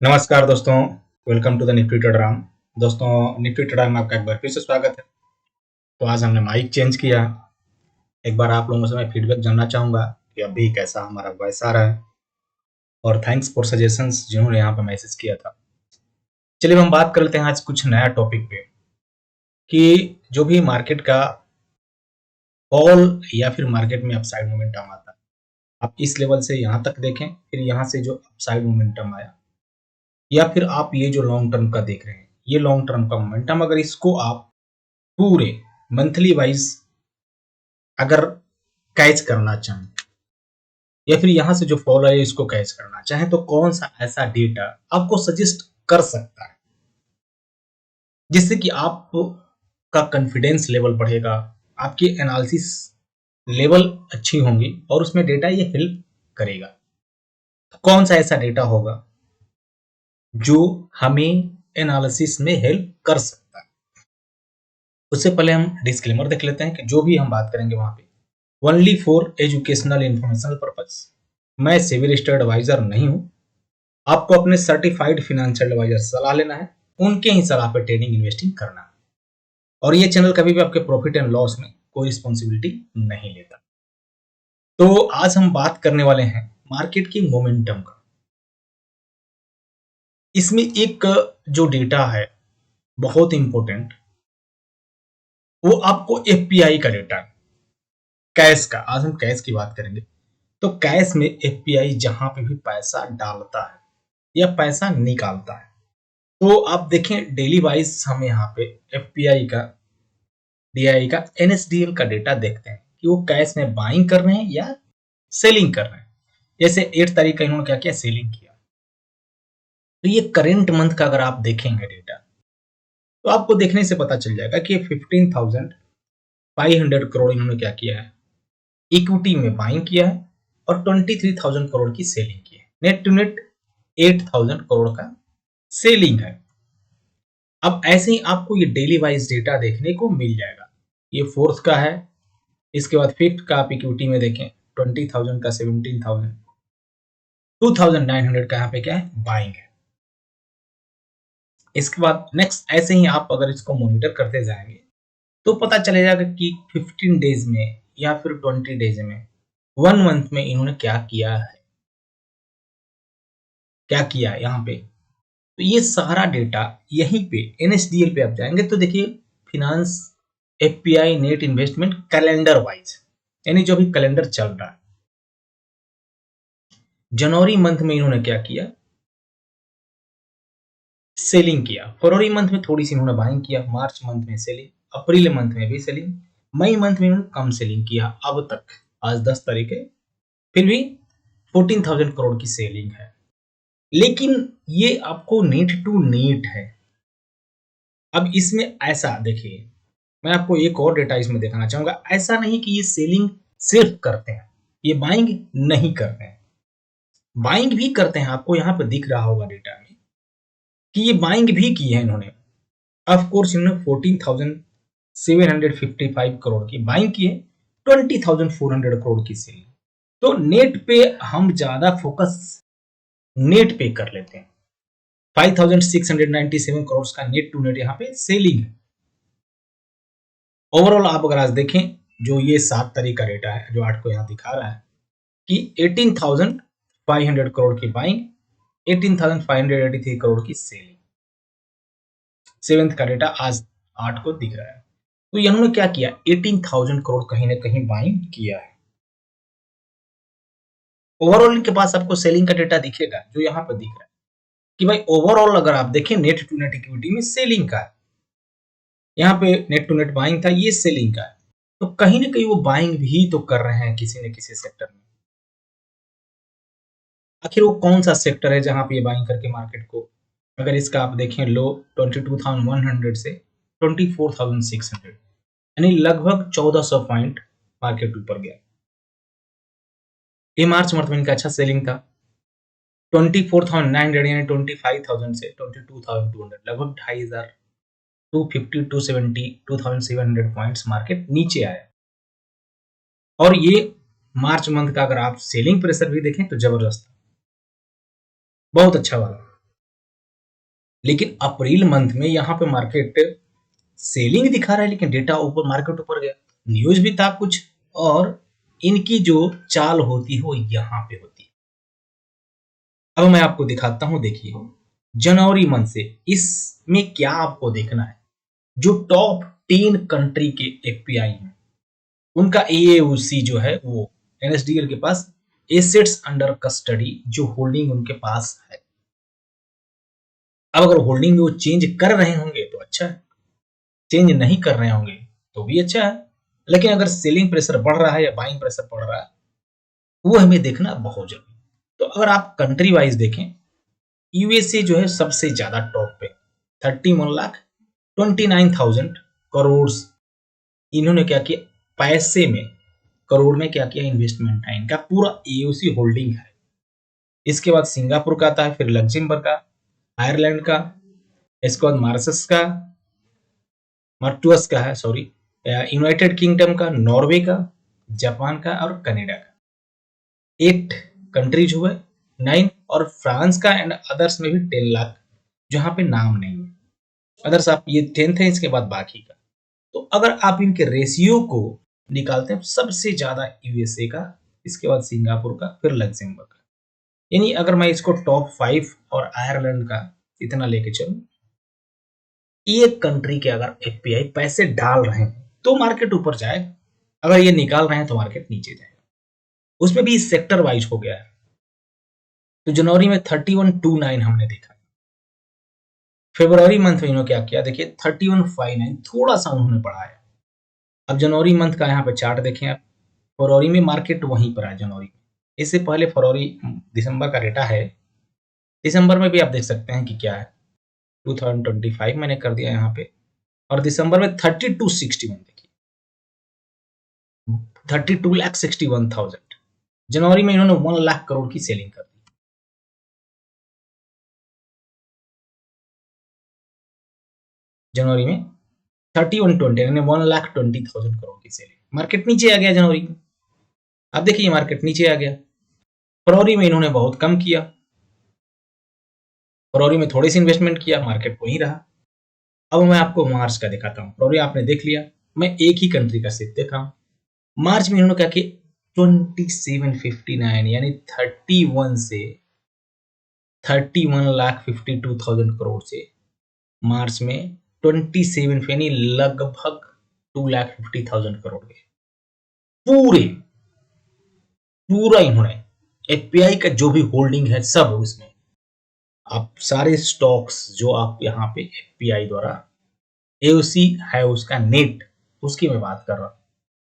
नमस्कार दोस्तों, welcome to the Nifty ट्रेडराम। दोस्तों, निफ्टी ट्रेडराम में आपका एक बार फिर से स्वागत है। तो आज हमने माइक चेंज किया। एक बार आप लोगों से मैं फीडबैक जानना चाहूँगा कि अभी कैसा हमारा वॉइस आ रहा है, और थैंक्स फॉर सजेशंस जिन्होंने यहाँ पे मैसेज किया था। चलिए हम बात कर लेते हैं आज कुछ नया टॉपिक पे कि जो भी मार्केट का फॉल या फिर मार्केट में अपसाइड मोमेंटम आता है, आप इस लेवल से यहाँ तक देखें, फिर यहाँ से जो अपसाइड मोमेंटम आया, या फिर आप ये जो लॉन्ग टर्म का देख रहे हैं, ये लॉन्ग टर्म का मोमेंटम, अगर इसको आप पूरे मंथली वाइज अगर कैच करना चाहें, या फिर यहां से जो फॉल है इसको कैच करना चाहें, तो कौन सा ऐसा डेटा आपको सजेस्ट कर सकता है जिससे कि आप का कॉन्फिडेंस लेवल बढ़ेगा, आपकी एनालिसिस लेवल अच्छी होंगी और उसमें डेटा ये हेल्प करेगा। तो कौन सा ऐसा डेटा होगा जो हमें एनालिसिस में हेल्प कर सकता है? उससे पहले हम डिस्क्लेमर देख लेते हैं कि जो भी हम बात करेंगे वहां पे only for educational informational purpose. मैं सिविल रजिस्टर्ड एडवाइजर नहीं हूं। आपको अपने सर्टिफाइड फाइनेंशियल एडवाइजर से सलाह लेना है, उनके ही सलाह पर ट्रेडिंग इन्वेस्टिंग करना है। और ये चैनल कभी भी आपके प्रॉफिट एंड लॉस में कोई रिस्पॉन्सिबिलिटी नहीं लेता। तो आज हम बात करने वाले हैं मार्केट की मोमेंटम का। इसमें एक जो डेटा है बहुत इंपॉर्टेंट, वो आपको एफपीआई का डेटा है, कैश का। आज हम कैश की बात करेंगे। तो कैश में एफपीआई जहां पे भी पैसा डालता है या पैसा निकालता है, तो आप देखें डेली वाइज हम यहाँ पे एफपीआई का, डीआई का, एनएसडीएल का डेटा देखते हैं कि वो कैश में बाइंग कर रहे हैं या सेलिंग कर रहे हैं। जैसे 8 तारीख का इन्होंने क्या किया, सेलिंग किया। तो ये करेंट मंथ का अगर आप देखेंगे डेटा, तो आपको देखने से पता चल जाएगा कि 15,500 करोड़ इन्होंने क्या किया है, इक्विटी में बाइंग किया है, और 23,000 करोड़ की सेलिंग की है। नेट टू नेट 8,000 करोड़ का सेलिंग है। अब ऐसे ही आपको ये डेली वाइज डेटा देखने को मिल जाएगा। ये फोर्थ का है, इसके बाद फिफ्थ का आप इक्विटी में देखें 20,000 का, 17,000, 2,900 का यहाँ पे क्या है, बाइंग है। इसके बाद नेक्स्ट ऐसे ही आप अगर इसको मॉनिटर करते जाएंगे तो पता चले जाएगा कि 15 डेज में या फिर 20 डेज में, 1 मंथ में इन्होंने क्या किया है, क्या किया है यहाँ पे। तो ये सारा डेटा यहीं पे एनएसडीएल पे आप जाएंगे तो देखिए, finance, FPI, net investment, calendar wise, यानी जो भी कैलेंडर चल रहा है। जनवरी मंथ में इन्होंने क्या किया, सेलिंग किया। फरवरी मंथ में थोड़ी सी इन्होंने बाइंग किया, मार्च मंथ में सेलिंग, अप्रैल मंथ में भी सेलिंग, मई मंथ में इन्होंने कम सेलिंग किया। अब तक आज 10 तारीख है, फिर भी 14,000 करोड़ की सेलिंग है। लेकिन ये आपको नेट टू नेट है। अब इसमें ऐसा देखिए, मैं आपको एक और डेटा इसमें दिखाना चाहूंगा। ऐसा नहीं कि ये सेलिंग सिर्फ करते हैं, ये बाइंग नहीं करते हैं, बाइंग भी करते हैं। आपको यहाँ पे दिख रहा होगा डेटा में कि ये बाइंग भी की है इन्होंने। ऑफ कोर्स इन्होंने 14,755 करोड़ की बाइंग की है, 20,400 करोड़ की सेलिंग। तो नेट पे हम ज्यादा फोकस नेट पे कर लेते हैं। 5,697 करोड़ का नेट टू नेट यहाँ पे सेलिंग है। ओवरऑल आप अगर आज देखें, जो ये 7 तारीख का डेटा है, जो 8 को यहाँ दिखा रहा है कि 18,500 करोड़ की बाइंग, 18,583 करोड़ की सेलिंग। 7th का डेटा आज 8 को दिख रहा है। तो इन्होंने क्या किया, 18,000 करोड़ कहीं ना कहीं बाइंग किया है। ओवरऑल इनके पास आपको सेलिंग का डेटा दिखेगा, जो यहाँ पर दिख रहा है कि भाई ओवरऑल अगर आप देखें नेट टू नेट इक्विटी में सेलिंग का है। यहाँ पे नेट टू नेट बाइंग था, ये सेलिंग का है। तो कहीं ना कहीं वो बाइंग भी तो कर रहे हैं किसी न किसी सेक्टर में। आखिर वो कौन सा सेक्टर है जहां पे ये बाइंग करके मार्केट को, अगर इसका आप देखें लो 22,100 से 24,600, यानी लगभग 1,400 पॉइंट मार्केट ऊपर गया। ये मार्च मंथ में इनका अच्छा सेलिंग था। 24,900 यानी 25,000 से 22,200, लगभग 2,500, 250, 270, 2,700 पॉइंट्स मार्केट नीचे आया। और ये मार्च मंथ का अगर आप सेलिंग प्रेशर भी देखें तो जबरदस्त, बहुत अच्छा वाला। लेकिन अप्रैल मंथ में यहाँ पे मार्केट सेलिंग दिखा रहा है, लेकिन डेटा ऊपर, मार्केट ऊपर गया, न्यूज भी था कुछ, और इनकी जो चाल होती है वो यहाँ पे होती है। अब मैं आपको दिखाता हूं, देखिए जनवरी मंथ से इसमें क्या आपको देखना है। जो टॉप 10 कंट्री के एफपीआई हैं उनका एएओसी जो है वो एनएसडीएल के पास एसेट्स अंडर कस्टडी जो होल्डिंग उनके पास है। अब अगर होल्डिंग वो चेंज कर रहे होंगे तो अच्छा है, चेंज नहीं कर रहे होंगे तो भी अच्छा है, लेकिन अगर सेलिंग प्रेशर बढ़ रहा है या बाइंग प्रेशर बढ़ रहा है वो हमें देखना बहुत जरूरी। तो अगर आप कंट्री वाइज देखें, यूएसए जो है सबसे ज्यादा टॉप पे, 31,29,000 करोड़ इन्होंने क्या किया, पैसे में, करोड़ में क्या किया, इन्वेस्टमेंट है इनका, पूरा एओसी होल्डिंग है। इसके बाद सिंगापुर का आता है, फिर लग्जमबर्ग का, आयरलैंड का, इसके बाद मार्शस का, मार्टुअस का है सॉरी, यूनाइटेड किंगडम का, नॉर्वे का, जापान का और कनाडा का। 8 कंट्रीज हुए, 9, और फ्रांस का एंड अदर्स में भी 10 लाख, जहां पे नाम नहीं है। अदर्स आप ये 10 थे, इसके बाद बाकी का। तो अगर आप इनके रेशियो को निकालते हैं, सबसे ज्यादा यूएसए का, इसके बाद सिंगापुर का, फिर लग्जमबर्ग का। यानी अगर मैं इसको टॉप 5 और आयरलैंड का इतना लेके चलूं, एक कंट्री के अगर एफपीआई पैसे डाल रहे हैं तो मार्केट ऊपर जाएगा, अगर ये निकाल रहे हैं तो मार्केट नीचे जाएगा। उसमें भी सेक्टर वाइज हो गया है। तो जनवरी में 3129 हमने देखा, फरवरी मंथ में इन्होंने क्या किया, देखिए 3159, थोड़ा सा उन्होंने बढ़ाया। अब जनवरी मंथ का यहाँ पे चार्ट देखें आप, फरवरी में मार्केट वहीं पर है जनवरी में, इससे पहले फरवरी दिसंबर का डेटा है, दिसंबर में भी आप देख सकते हैं कि क्या है, 2025 मैंने कर दिया यहाँ पे, और दिसंबर में 3261 देखिए, 32,61,000। जनवरी में इन्होंने 1 लाख करोड़ की सेलिंग कर दी। जनवरी में 3120 यानी 1,20,000 करोड़ की सेलिंग, मार्केट नीचे आ गया जनवरी में। अब देखिए मार्केट नीचे आ गया, फरवरी में इन्होंने बहुत कम किया, फरवरी में थोड़ी सी इन्वेस्टमेंट किया, मार्केट वहीं रहा। अब मैं आपको मार्च का दिखाता हूँ, फरवरी आपने देख लिया, मैं एक ही कंट्री का सिर्फ देख रहा हूँ। मार्च में इन्होंने क्या किया, 2759 यानी 31 से 31,52,000 करोड़ से मार्च में 27 यानी लगभग 2,50,000 करोड़ गए। पूरे पूरा इन्होंने एफपीआई का जो भी होल्डिंग है सब उसमें, आप सारे स्टॉक्स जो आप यहाँ पे एफपीआई द्वारा एओसी है उसका नेट, उसकी मैं बात कर रहा हूँ,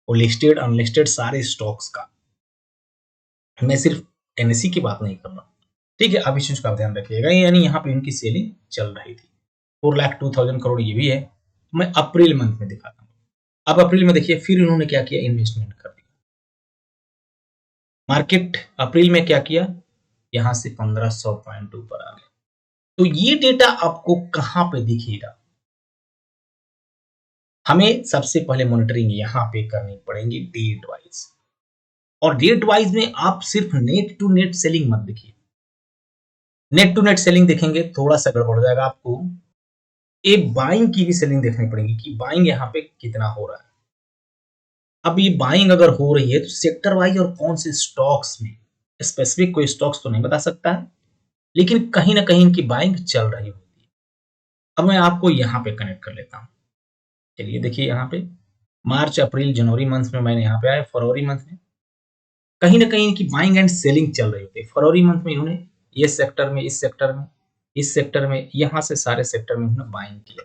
वो लिस्टेड अनलिस्टेड सारे स्टॉक्स का, मैं सिर्फ एनएससी की बात नहीं कर रहा। ठीक है, अब इस चीज का ध्यान रखिएगा, यानी यहाँ पे इनकी सेलिंग चल रही थी। 4,02,000 करोड़ ये भी है। मैं अप्रैल मंथ में दिखाता हूँ। अब अप्रैल में देखिए फिर इन्होंने क्या किया, इन्वेस्टमेंट कर दिया। मार्केट अप्रैल में क्या किया, यहां से 1500 पॉइंट ऊपर आ गया। तो ये डेटा आपको कहां पे दिखेगा, हमें सबसे पहले मॉनिटरिंग यहां पे करनी पड़ेगी डेट वाइज, और डेट वाइज में आप सिर्फ नेट टू नेट सेलिंग मत देखिए। नेट टू नेट सेलिंग देखेंगे थोड़ा सा गड़बड़ जाएगा, आपको एक बाइंग की भी सेलिंग देखनी पड़ेगी कि बाइंग यहाँ पे कितना हो रहा है। अब ये बाइंग अगर हो रही है तो सेक्टर वाइज और कौन से स्टॉक्स में, स्पेसिफिक कोई स्टॉक्स तो नहीं बता सकता है, लेकिन कहीं ना कहीं इनकी बाइंग चल रही होती है। अब मैं आपको यहाँ पे कनेक्ट कर लेता हूँ। चलिए देखिए यहाँ पे मार्च अप्रैल जनवरी मंथ में मैंने यहाँ पे आया, फरवरी मंथ में कहीं ना कहीं इनकी बाइंग एंड सेलिंग चल रही होती है। फरवरी मंथ में इन्होंने ये सेक्टर में, इस सेक्टर में, इस सेक्टर में, यहाँ से सारे सेक्टर में इन्होंने बाइंग किया।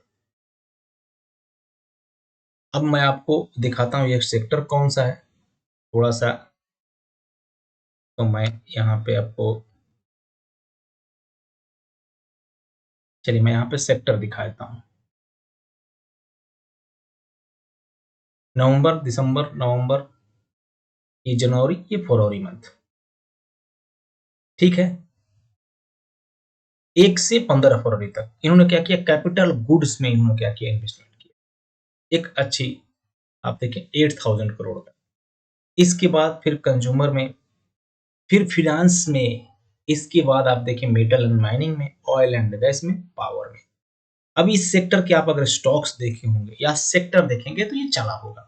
अब मैं आपको दिखाता हूँ ये सेक्टर कौन सा है, थोड़ा सा, तो मैं यहाँ पे आपको, चलिए मैं यहाँ पे सेक्टर दिखा देता हूँ। नवंबर, दिसंबर, नवंबर, ये जनवरी, ये फरवरी मंथ, ठीक है। 1 से 15 फरवरी तक इन्होंने क्या किया, कैपिटल गुड्स में इन्होंने क्या किया, इन्वेस्टमेंट किया, एक अच्छी, आप देखें 8,000 करोड़ का। इसके बाद फिर कंज्यूमर में, फिर फिनांस में, इसके बाद आप देखें मेटल एंड माइनिंग में, ऑयल एंड गैस में, पावर में। अब इस सेक्टर के आप अगर स्टॉक्स देखे होंगे या सेक्टर देखेंगे तो ये चला होगा।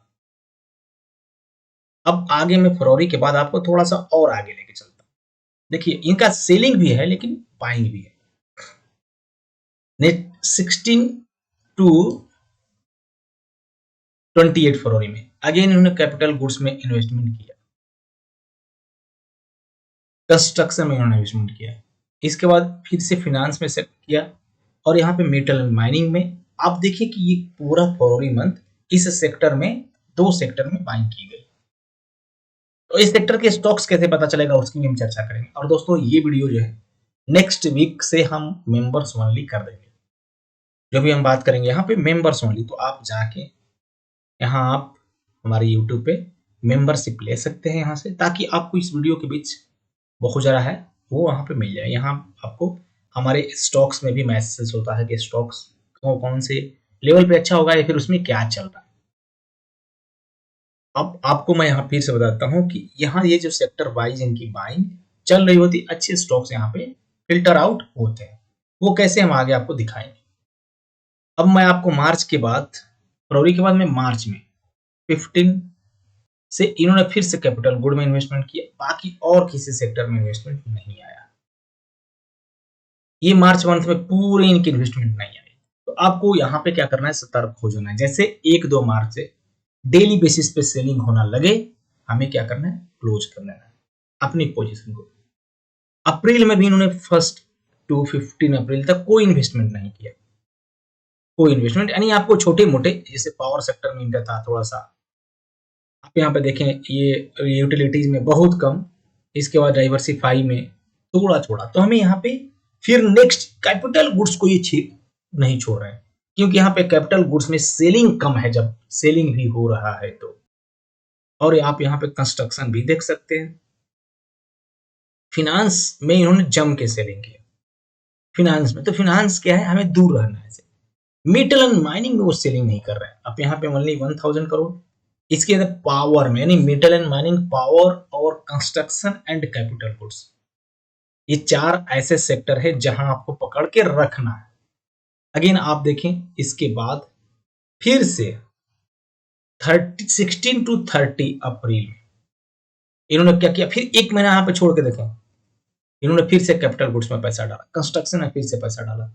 अब आगे मैं फरवरी के बाद आपको थोड़ा सा और आगे लेके चलता हूँ। देखिए इनका सेलिंग भी है लेकिन बाइंग भी है। नेट 16 टू 28 फरवरी में अगेन इन्होंने कैपिटल गुड्स में इन्वेस्टमेंट किया, कंस्ट्रक्शन में इन्होंने इन्वेस्टमेंट किया, इसके बाद फिर से फाइनेंस में सेट किया और यहाँ पे मेटल एंड माइनिंग में। आप देखिए कि ये पूरा फरवरी मंथ इस सेक्टर में, दो सेक्टर में बाइंग की गई। तो इस सेक्टर के स्टॉक्स कैसे पता चलेगा उसकी भी हम चर्चा करेंगे। और दोस्तों ये वीडियो जो है नेक्स्ट वीक से हम मेंबर्स ओनली कर देंगे। जो भी हम बात करेंगे यहाँ पे मेंबर्स ओनली, तो आप जाके यहाँ आप हमारे यूट्यूब पे मेंबरशिप ले सकते हैं यहाँ से, ताकि आपको इस वीडियो के बीच बहुत जरा है वो वहाँ पे मिल जाए। यहाँ आपको हमारे स्टॉक्स में भी मैसेज होता है कि स्टॉक्स कौन से लेवल पे अच्छा होगा या फिर उसमें क्या चल रहा है। अब आपको मैं यहाँ फिर से बताता हूँ कि यहाँ ये जो सेक्टर वाइज इनकी बाइंग चल रही होती, अच्छे स्टॉक्स यहाँ पे फिल्टर आउट होते हैं। वो कैसे हम आगे आपको दिखाएंगे। अब मैं आपको मार्च के बाद, फरवरी के बाद में मार्च में 15 से इन्होंने फिर से कैपिटल गुड में इन्वेस्टमेंट किया, बाकी और किसी सेक्टर में इन्वेस्टमेंट नहीं आया। ये मार्च मंथ में पूरे इनकी इन्वेस्टमेंट नहीं आई। तो आपको यहाँ पे क्या करना है, सतर्क हो जाना है। जैसे 1-2 मार्च से डेली बेसिस पे सेलिंग होना लगे, हमें क्या करना है, क्लोज कर लेना है अपनी पोजीशन को। अप्रैल में भी इन्होंने 1 to 15 अप्रैल तक कोई इन्वेस्टमेंट नहीं किया, कोई इन्वेस्टमेंट, यानी आपको छोटे मोटे जैसे पावर सेक्टर में इनका था थोड़ा सा, आप यहाँ पे देखें ये यूटिलिटीज में बहुत कम, इसके बाद डाइवर्सिफाई में थोड़ा थोड़ा। तो हमें यहाँ पे फिर नेक्स्ट कैपिटल गुड्स को ये नहीं छोड़ रहे हैं, क्योंकि यहाँ पे कैपिटल गुड्स में सेलिंग कम है, जब सेलिंग भी हो रहा है तो। और आप यहाँ पे कंस्ट्रक्शन भी देख सकते हैं। फिनांस में इन्होंने जम के सेलिंग किया, फिनांस में। तो फिनांस क्या है, हमें दूर रहना है। मेटल एंड माइनिंग में वो सेलिंग नहीं कर रहे हैं। अब यहाँ पे ओनली 1000 करोड़। इसके अंदर पावर में, यानी मेटल एंड माइनिंग, पावर और कंस्ट्रक्शन एंड कैपिटल गुड्स, ये 4 ऐसे सेक्टर है जहां आपको पकड़ के रखना है। अगेन आप देखें इसके बाद फिर से 16 to 30 अप्रैल में इन्होंने क्या किया, फिर 1 महीना यहाँ पे छोड़ के देखें, इन्होंने फिर से कैपिटल गुड्स में पैसा डाला, कंस्ट्रक्शन में फिर से पैसा डाला,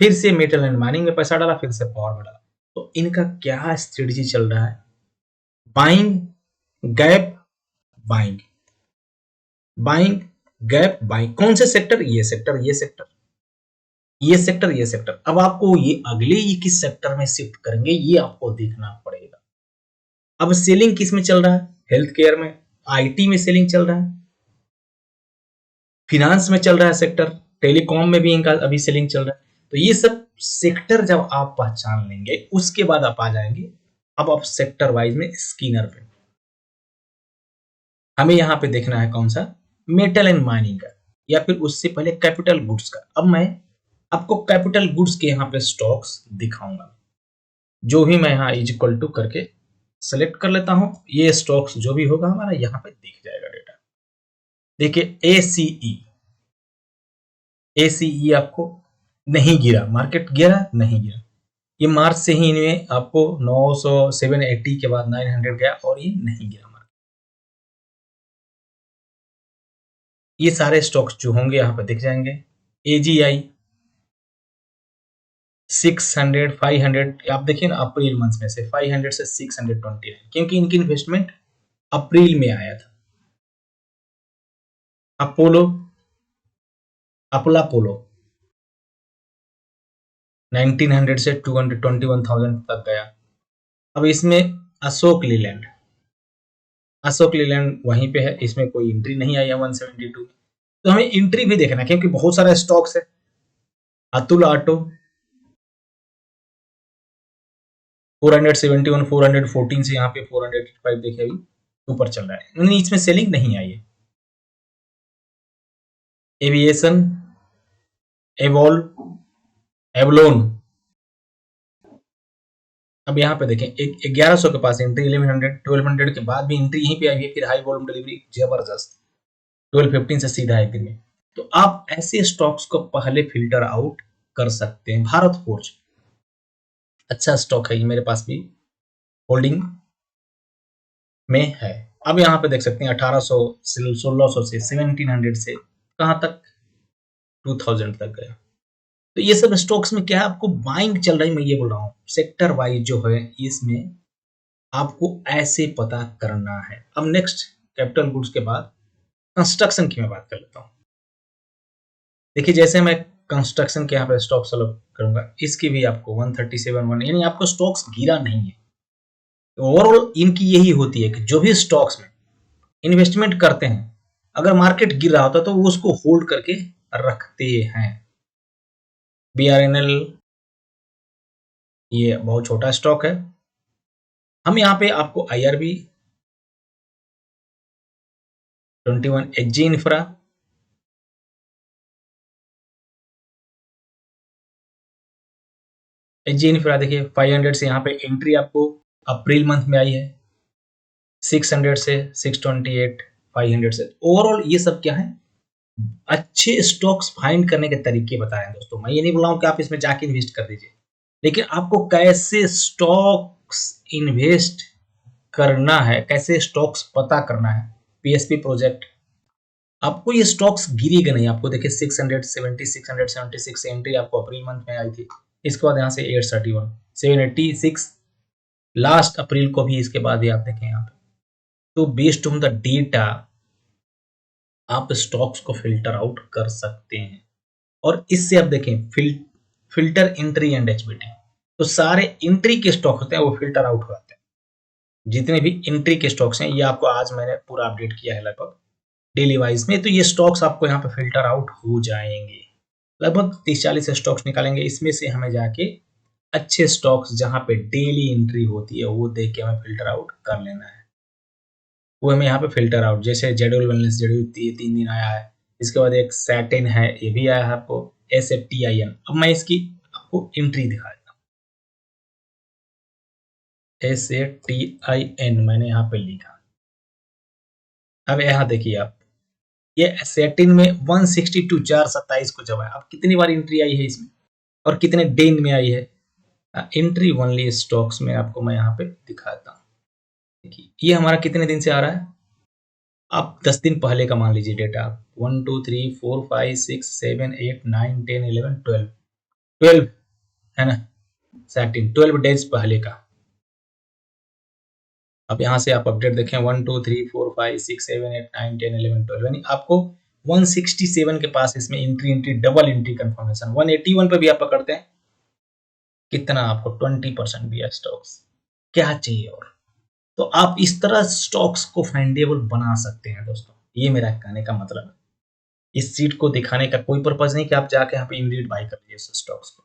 फिर से मेटल एंड माइनिंग में पैसा डाला, फिर से पावर में डाला। तो इनका क्या स्ट्रेटजी चल रहा है, buying gap buying, buying gap buying. कौन से सेक्टर, ये सेक्टर, ये सेक्टर, ये सेक्टर, ये सेक्टर। अब आपको ये अगले ये किस सेक्टर में शिफ्ट करेंगे ये आपको देखना पड़ेगा। अब सेलिंग किस में चल रहा है, हेल्थ केयर में, आईटी में सेलिंग चल रहा है, फिनांस में चल रहा है सेक्टर, टेलीकॉम में भी इनका अभी सेलिंग चल रहा है। तो ये सब सेक्टर जब आप पहचान लेंगे उसके बाद आप आ जाएंगे अब आप सेक्टर वाइज में स्कैनर पे। हमें यहाँ पे देखना है कौन सा, मेटल एंड माइनिंग का, या फिर उससे पहले कैपिटल गुड्स का। अब मैं आपको कैपिटल गुड्स के यहाँ पे स्टॉक्स दिखाऊंगा, जो भी मैं यहाँ इज इक्वल टू करके सेलेक्ट कर लेता हूं, ये स्टॉक्स जो भी होगा हमारा यहाँ पे दिख जाएगा डेटा। देखिए एसीई आपको नहीं गिरा, मार्केट गिरा नहीं गिरा, ये मार्च से ही इन्हें आपको 900 780 के बाद 900 गया और ये नहीं गिरा मार्केट। ये सारे स्टॉक्स जो होंगे यहाँ पे दिख जाएंगे। एजीआई 600 500, आप देखिए ना अप्रैल मंथ में से 500 से 620 है, क्योंकि इनकी इन्वेस्टमेंट अप्रैल में आया था। अपोलो पोलो 1900 से 221,000 तक गया। अब इसमें अशोक लीलैंड वहीं पे है, इसमें कोई एंट्री नहीं आई है 172। तो हमें एंट्री भी देखना है क्योंकि बहुत सारा स्टॉक्स है। अतुल ऑटो 471 414 से यहाँ पे 485 देखिए अभी ऊपर चल रहा है, इसमें सेलिंग नहीं आई है। एविएशन एवलोन, अब यहाँ पे देखें 1100 के पास एंट्री, 1100 1200 के बाद भी एंट्री यहीं पे आई है, फिर हाई वॉल्यूम डिलीवरी जबरदस्त 1215 से सीधा एक दिन में। तो आप ऐसे स्टॉक्स को पहले फिल्टर आउट कर सकते हैं। भारत फोर्ज अच्छा स्टॉक है, ये मेरे पास भी होल्डिंग में है। अब यहाँ पे देख सकते हैं 1800 से 1600 से 1700 से कहाँ तक 2000 तक गया। तो ये सब स्टॉक्स में क्या है, आपको बाइंग चल रही, मैं ये बोल रहा हूँ सेक्टर वाइज जो है इसमें आपको ऐसे पता करना है। अब नेक्स्ट कैपिटल गुड्स के बाद कंस्ट्रक्शन की मैं बात कर लेता हूँ। देखिए जैसे मैं कंस्ट्रक्शन के यहाँ पे स्टॉक सेलेक्ट करूंगा, इसकी भी आपको 137 यानी आपको स्टॉक्स गिरा नहीं है। तो ओवरऑल इनकी यही होती है कि जो भी स्टॉक्स में इन्वेस्टमेंट करते हैं, अगर मार्केट गिर रहा होता तो वो उसको होल्ड करके रखते हैं। BRNL ये बहुत छोटा स्टॉक है। हम यहाँ पे आपको IRB 21 HG infra, HG infra देखिए 500 से यहाँ पे एंट्री आपको अप्रैल मंथ में आई है, 600 से 628, 500 से। ओवरऑल ये सब क्या है, अच्छे स्टॉक्स फाइंड करने के तरीके बताए हैं दोस्तों। मैं ये नहीं बोल रहा हूँ कि आप इसमें जाके इन्वेस्ट कर दीजिए, लेकिन आपको कैसे स्टॉक्स इन्वेस्ट करना है, कैसे स्टॉक्स पता करना है। PSP प्रोजेक्ट, आपको ये स्टॉक्स गिरेगा नहीं। आपको देखिए 670 676 से एंट्री आपको अप्रैल मंथ में आई थी, इसके बाद यहाँ से 831 786 लास्ट अप्रैल को भी, इसके बाद भी आप देखें यहाँ पे। तो बेस्ड ऑन द डेटा आप स्टॉक्स को फिल्टर आउट कर सकते हैं। और इससे आप देखें फिल्टर एंट्री एंड HBT, तो सारे एंट्री के स्टॉक होते हैं वो फिल्टर आउट हो जाते हैं। जितने भी एंट्री के स्टॉक्स हैं ये आपको आज मैंने पूरा अपडेट किया है लगभग डेली वाइज में, तो ये स्टॉक्स आपको यहाँ पे फिल्टर आउट हो जाएंगे। लगभग 30-40 स्टॉक्स निकालेंगे, इसमें से हमें जाके अच्छे स्टॉक्स जहां पे डेली एंट्री होती है वो देख के हमें फिल्टर आउट कर लेना है। वो हमें यहाँ पे फिल्टर आउट, जैसे जेडुल वेलनेस, जेडुल 3 दिन आया है, इसके बाद एक सैटिन है, ये भी आया है आपको SFTIN। अब मैं इसकी आपको एंट्री दिखा देता हूँ, SATIN मैंने यहाँ पे लिखा। अब यहाँ देखिए आप, ये सैटिन में 162 427 को जब है, अब कितनी बार एंट्री आई है इसमें और कितने दिन में आई है। एंट्री ओनली स्टॉक्स में आपको मैं यहाँ पे दिखाता हूँ। देखिए ये हमारा कितने दिन से आ रहा है, आप 10 दिन पहले का मान लीजिए डेटा। आप 1 2 3 4 5 6 7 8 9 10 11 12 है ना, 12 डेज पहले का। अब यहाँ से आप अपडेट देखें 1 2 3 4 5 6 7 8 9 10 11 12, यानी आपको 167 के पास इसमें एंट्री डबल एंट्री कंफर्मेशन। 181 पे भी आप पकड़ते हैं, कितना आपको 20% भी है स्टॉक्स, क्या चाहिए और। तो आप इस तरह स्टॉक्स को फाइंडेबल बना सकते हैं दोस्तों, ये मेरा कहने का मतलब है। इस सीट को दिखाने का कोई पर्पज नहीं कि आप जाके यहाँ पे इमीडिएट बाय कर लीजिए स्टॉक्स को।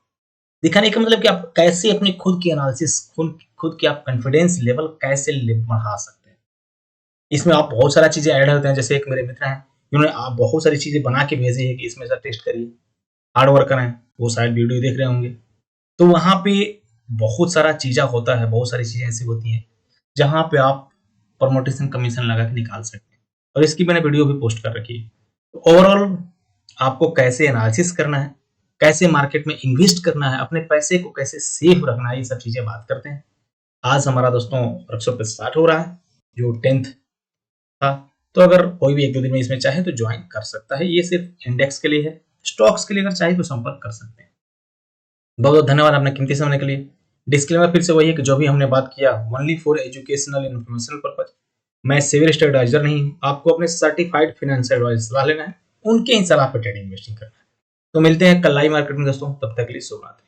दिखाने का मतलब कि आप कैसे अपनी खुद की एनालिसिस, खुद की आप कॉन्फिडेंस लेवल कैसे बढ़ा सकते हैं। इसमें आप बहुत सारा चीजें ऐड होते हैं, जैसे एक मेरे मित्र हैं जिन्होंने आप बहुत सारी चीजें बना के भेजी है कि इसमें से टेस्ट करिए, हार्ड वर्कर हैं, वो शायद वीडियो देख रहे होंगे। तो वहां पे बहुत सारा चीजा होता है, बहुत सारी चीजें ऐसी होती हैं जहां पे आप प्रमोटेशन कमीशन लगा के निकाल सकते हैं, और इसकी मैंने वीडियो भी पोस्ट कर रखी है। तो ओवरऑल आपको कैसे एनालिसिस करना है, कैसे मार्केट में इन्वेस्ट करना है, अपने पैसे को कैसे सेफ रखना है, ये सब चीजें बात करते हैं। आज हमारा दोस्तों वर्कशॉप स्टार्ट हो रहा है जो 10th था, तो अगर कोई भी 1-2 दिन में इसमें चाहे तो ज्वाइन कर सकता है। ये सिर्फ इंडेक्स के लिए है, स्टॉक्स के लिए अगर चाहे तो संपर्क कर सकते हैं। बहुत बहुत धन्यवाद अपने कीमती समय के लिए। डिस्क्लेमर फिर से वही है कि जो भी हमने बात किया only for educational and informational purpose. मैं सिविल स्टेट एडवाइजर नहीं हूं, आपको अपने सर्टिफाइड फाइनेंशियल एडवाइजर सलाह लेना है, उनके ही सलाह पर ट्रेडिंग इन्वेस्टिंग करना है। तो मिलते हैं कल लाइव मार्केट में दोस्तों, तब तक के लिए शुभ रात्रि।